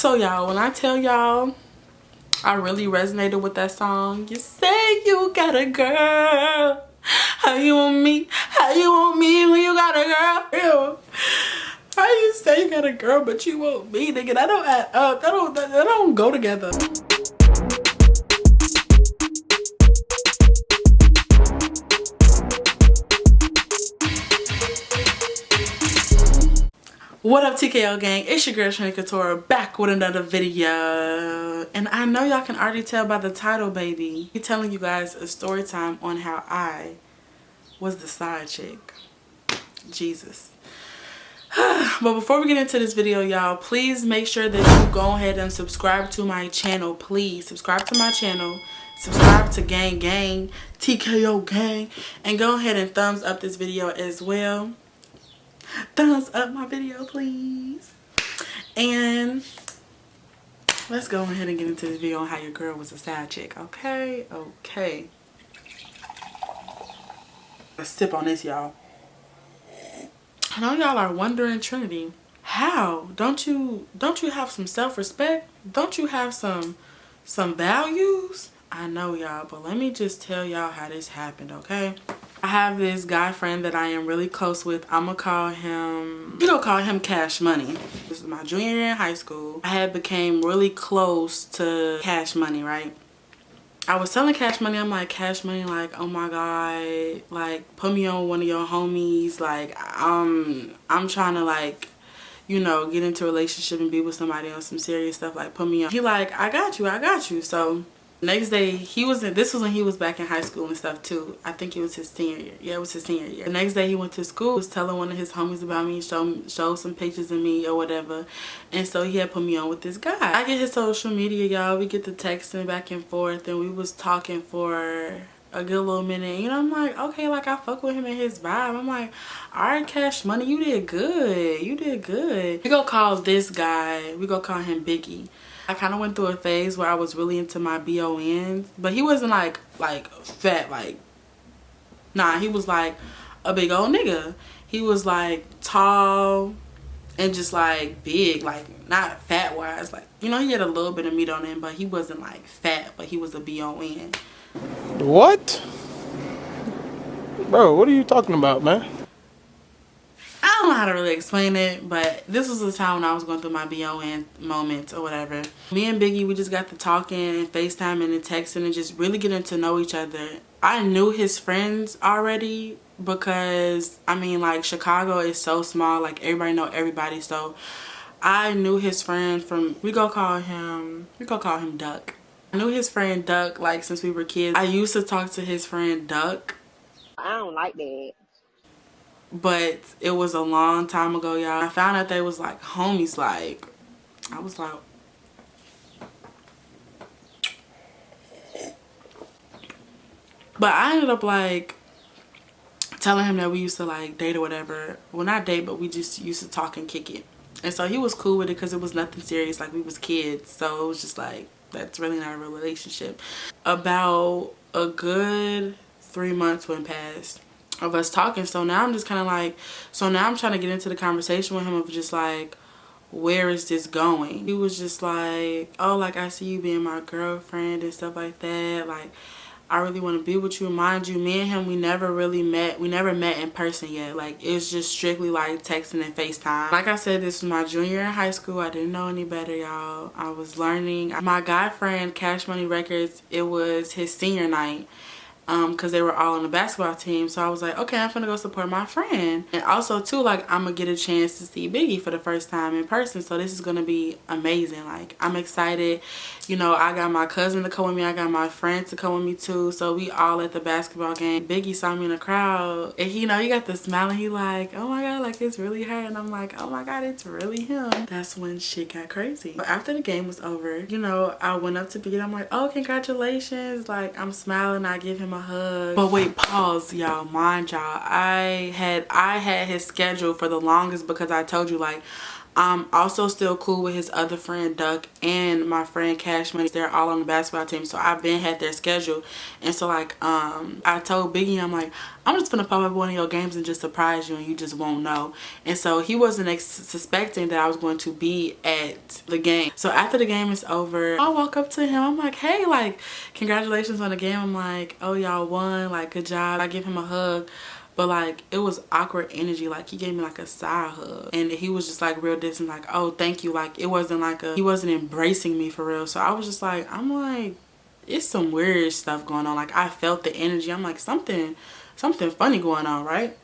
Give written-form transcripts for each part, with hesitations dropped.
So y'all, when I tell y'all I really resonated with that song, you say you got a girl, how you want me, how you want me when you got a girl. Ew. How you say you got a girl but you want me, nigga? That don't add up. That don't go together. What up, T.K.O gang? It's your girl T.K.O back with another video. And I know y'all can already tell by the title, baby. I'm telling you guys a story time on how I was the side chick. Jesus. But before we get into this video, y'all, please make sure that you go ahead and subscribe to my channel. Please subscribe to my channel. Subscribe to gang, T.K.O gang. And go ahead and thumbs up this video as well. Thumbs up my video, please. And let's go ahead and get into this video on how your girl was a side chick. Okay. Let's sip on this, y'all. I know y'all are wondering, Trinity, how? Don't you have some self-respect? Don't you have some values? I know, y'all, but let me just tell y'all how this happened, okay? I have this guy friend that I am really close with. I'm gonna call him, call him Cash Money. This is my junior year in high school. I had became really close to Cash Money, right? I was telling Cash Money, I'm like, Cash Money, like, oh my God, like, put me on one of your homies. Like, I'm trying to, like, get into a relationship and be with somebody on some serious stuff. Like, put me on. He like, I got you. So next day, this was when he was back in high school and stuff too. I think it was his senior year. Yeah, it was his senior year. The next day he went to school, was telling one of his homies about me, showed some pictures of me or whatever. And so he had put me on with this guy. I get his social media, y'all. We get to texting back and forth, and we was talking for a good little minute. I'm like, okay, like, I fuck with him and his vibe. I'm like, all right, Cash Money, you did good. We go call this guy, we go call him Biggie. I kind of went through a phase where I was really into my BONs, but he wasn't like fat, like, nah, he was like a big old nigga. He was like tall and just like big, like not fat wise, like, he had a little bit of meat on him, but he wasn't like fat, but he was a BON. What? Bro, what are you talking about, man? I don't know how to really explain it, but this was the time when I was going through my BON moments or whatever. Me and Biggie, we just got to talking and FaceTiming and texting and just really getting to know each other. I knew his friends already because, I mean, like, Chicago is so small. Like, everybody know everybody. So I knew his friend from, we go call him Duck. I knew his friend Duck, like, since we were kids. I used to talk to his friend Duck. I don't like that. But it was a long time ago, y'all. I found out they was like homies. Like, I was like, but I ended up like telling him that we used to like date or whatever. Well, not date, but we just used to talk and kick it. And so he was cool with it because it was nothing serious. Like, we was kids. So it was just like, that's really not a real relationship. About a good 3 months went past of us talking. So now I'm just kind of like, now I'm trying to get into the conversation with him of just like, where is this going? He was just like, oh, like, I see you being my girlfriend and stuff like that. Like, I really want to be with you. Mind you, me and him, we never really met. We never met in person yet. Like, it was just strictly like texting and FaceTime. Like I said, this was my junior year in high school. I didn't know any better, y'all. I was learning. My guy friend, Cash Money Records, it was his senior night. Because they were all on the basketball team. So I was like, okay, I'm gonna go support my friend. And also too, like, I'm gonna get a chance to see Biggie for the first time in person. So this is gonna be amazing. Like, I'm excited. I got my cousin to come with me. I got my friend to come with me too. So we all at the basketball game. Biggie saw me in the crowd. And he got the smile, and he like, oh my God, like, it's really her. And I'm like, oh my God, it's really him. That's when shit got crazy. But after the game was over, I went up to Biggie. I'm like, oh, congratulations. Like, I'm smiling. I give him a hug. But wait, pause, y'all. Mind y'all, I had his schedule for the longest because I told you, like, I'm also still cool with his other friend Duck and my friend Cash Money. They're all on the basketball team, so I've been had their schedule. And so like I told Biggie, I'm like, I'm just gonna pop up one of your games and just surprise you, and you just won't know. And so he wasn't suspecting that I was going to be at the game. So after the game is over, I walk up to him. I'm like, hey, like, congratulations on the game. I'm like, oh, y'all won, like, good job. I give him a hug. But like it was awkward energy. Like he gave me like a side hug, and he was just like real distant, like, oh, thank you. Like it wasn't like he wasn't embracing me for real. So I was just like, I'm like, it's some weird stuff going on. Like I felt the energy. I'm like, something funny going on, right?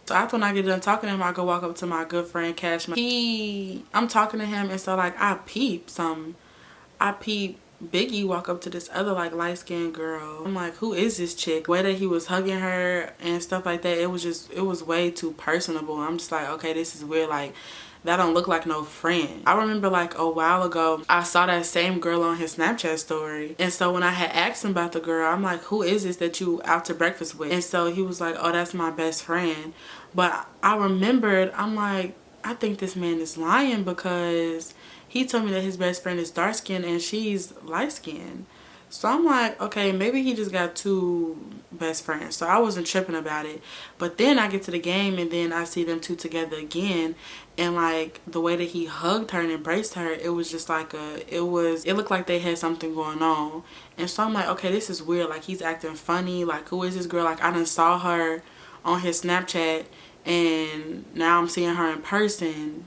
So after when I get done talking to him, I go walk up to my good friend Cash. I'm talking to him, and so like I peep Biggie walk up to this other like light-skinned girl. I'm like, who is this chick? The way that he was hugging her and stuff like that, it was way too personable. I'm just like, okay, this is weird. Like that don't look like no friend. I remember like a while ago, I saw that same girl on his Snapchat story. And so when I had asked him about the girl, I'm like, who is this that you out to breakfast with? And so he was like, oh, that's my best friend. But I remembered, I'm like, I think this man is lying, because he told me that his best friend is dark skinned and she's light skinned. So I'm like, okay, maybe he just got two best friends. So I wasn't tripping about it. But then I get to the game and then I see them two together again. And like the way that he hugged her and embraced her, it was just like it looked like they had something going on. And so I'm like, okay, this is weird. Like he's acting funny. Like who is this girl? Like I done saw her on his Snapchat and now I'm seeing her in person,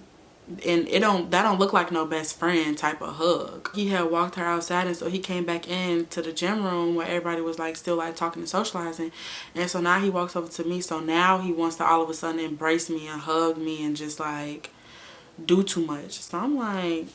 and that don't look like no best friend type of hug. He had walked her outside, and so he came back in to the gym room where everybody was like still like talking and socializing. And so now he walks over to me, so now he wants to all of a sudden embrace me and hug me and just like do too much. So I'm like,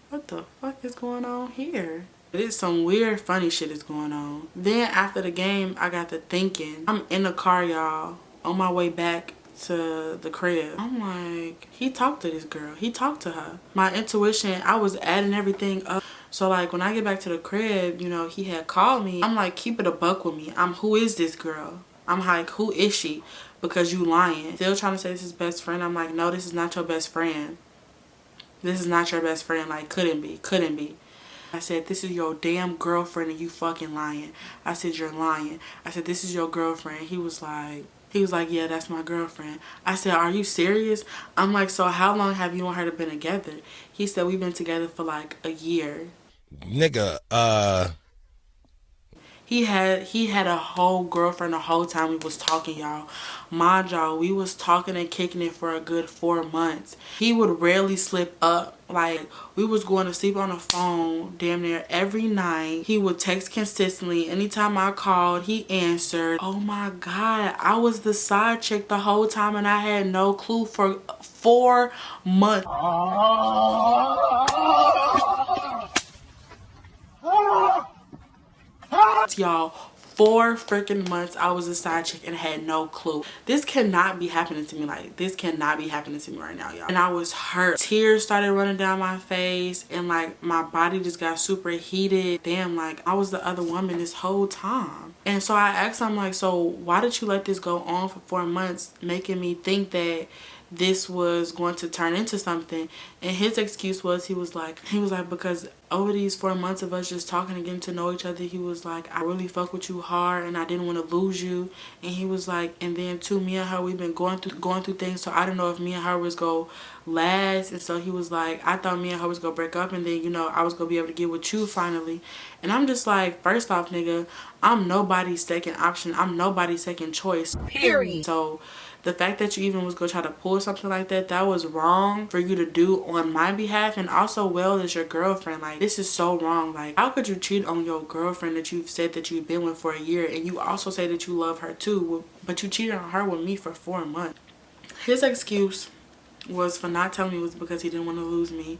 what the fuck is going on here? It's some weird funny shit is going on. Then after the game, I got to thinking. I'm in the car, y'all, on my way back to the crib. I'm like, he talked to this girl. He talked to her. My intuition, I was adding everything up. So like when I get back to the crib, you know, he had called me. I'm like, keep it a buck with me. Who is this girl? I'm like, who is she? Because you lying. Still trying to say this is best friend. I'm like, no, this is not your best friend. This is not your best friend. Like, couldn't be. I said, this is your damn girlfriend and you fucking lying. I said, you're lying. I said, this is your girlfriend. He was like, yeah, that's my girlfriend. I said, are you serious? I'm like, so how long have you and her been together? He said, we've been together for like a year. Nigga, He had a whole girlfriend the whole time we was talking, y'all. Mind y'all, we was talking and kicking it for a good 4 months. He would rarely slip up. Like, we was going to sleep on the phone damn near every night. He would text consistently. Anytime I called, he answered. Oh my God, I was the side chick the whole time and I had no clue for 4 months. Y'all, 4 freaking months I was a side chick and had no clue. This cannot be happening to me. Like, this cannot be happening to me right now, y'all. And I was hurt. Tears started running down my face and like my body just got super heated. Damn, like I was the other woman this whole time. And so I asked him, like, so why did you let this go on for 4 months, making me think that this was going to turn into something? And his excuse was, he was like, because over these 4 months of us just talking and getting to know each other, he was like, I really fuck with you hard and I didn't want to lose you. And he was like, and then too, me and her, we've been going through things, so I didn't know if me and her was go last. And so he was like, I thought me and her was gonna break up and then, you know, I was gonna be able to get with you finally. And I'm just like, first off, nigga, I'm nobody's second option. I'm nobody's second choice, period. So the fact that you even was gonna try to pull something like that, that was wrong for you to do on my behalf. And also, well, as your girlfriend, like, this is so wrong. Like, how could you cheat on your girlfriend that you've said that you've been with for a year, and you also say that you love her too, but you cheated on her with me for 4 months? His excuse was for not telling me was because he didn't want to lose me,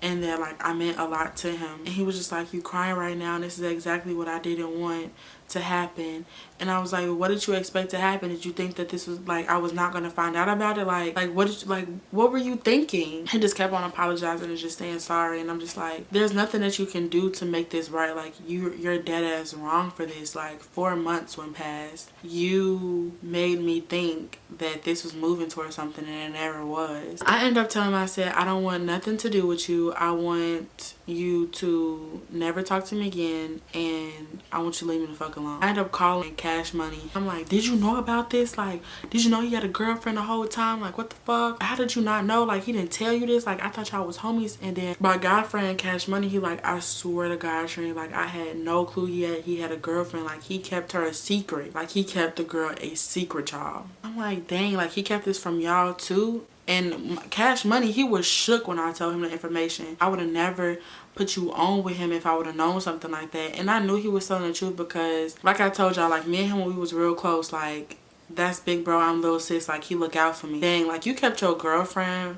and that like I meant a lot to him. And he was just like, you crying right now, and this is exactly what I didn't want to happen. And I was like, what did you expect to happen? Did you think that this was like, I was not going to find out about it? Like what did you, like, what were you thinking? He just kept on apologizing and just saying sorry. And I'm just like, there's nothing that you can do to make this right. Like, you're dead ass wrong for this. Like, 4 months went past. You made me think that this was moving towards something, and it never was. I ended up telling him, I said, I don't want nothing to do with you. I want you to never talk to me again, and I want you to leave me the fuck alone. I ended up calling Cash Money. I'm like, did you know about this? Like, did you know he had a girlfriend the whole time? Like, what the fuck? How did you not know? Like, he didn't tell you this? Like, I thought y'all was homies. And then my guy friend Cash Money, he like, I swear to God, Trini, like, I had no clue he had a girlfriend. Like, he kept her a secret. Like, he kept the girl a secret, y'all. I'm like, dang, like, he kept this from y'all too? And Cash Money, he was shook when I told him the information. I would have never put you on with him if I would have known something like that. And I knew he was telling the truth because, like I told y'all, like, me and him, when we was real close, like, that's big bro, I'm little sis, like, he look out for me. Dang, like, you kept your girlfriend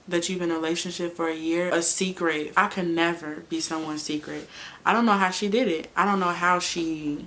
that you've been in a relationship for a year a secret. I could never be someone's secret. I don't know how she did it. I don't know how she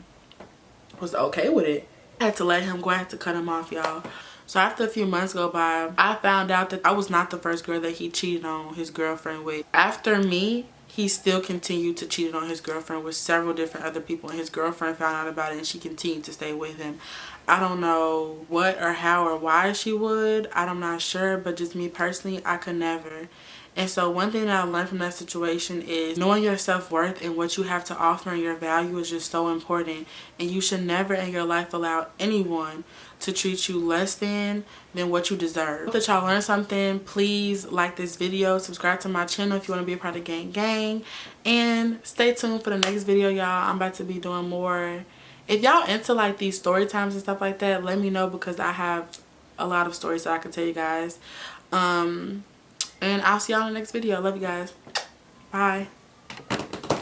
was okay with it. I had to let him go. I had to cut him off, y'all. So after a few months go by, I found out that I was not the first girl that he cheated on his girlfriend with. After me, he still continued to cheat on his girlfriend with several different other people, and his girlfriend found out about it, and she continued to stay with him. I don't know what or how or why she would. I'm not sure, but just me personally, I could never. And so one thing that I learned from that situation is knowing your self-worth and what you have to offer and your value is just so important. And you should never in your life allow anyone to treat you less than what you deserve. Hope that y'all learned something. Please like this video, subscribe to my channel if you want to be a part of Gang Gang, and stay tuned for the next video, y'all. I'm about to be doing more. If y'all into like these story times and stuff like that, let me know, because I have a lot of stories that I can tell you guys. And I'll see y'all in the next video. Love you guys. Bye.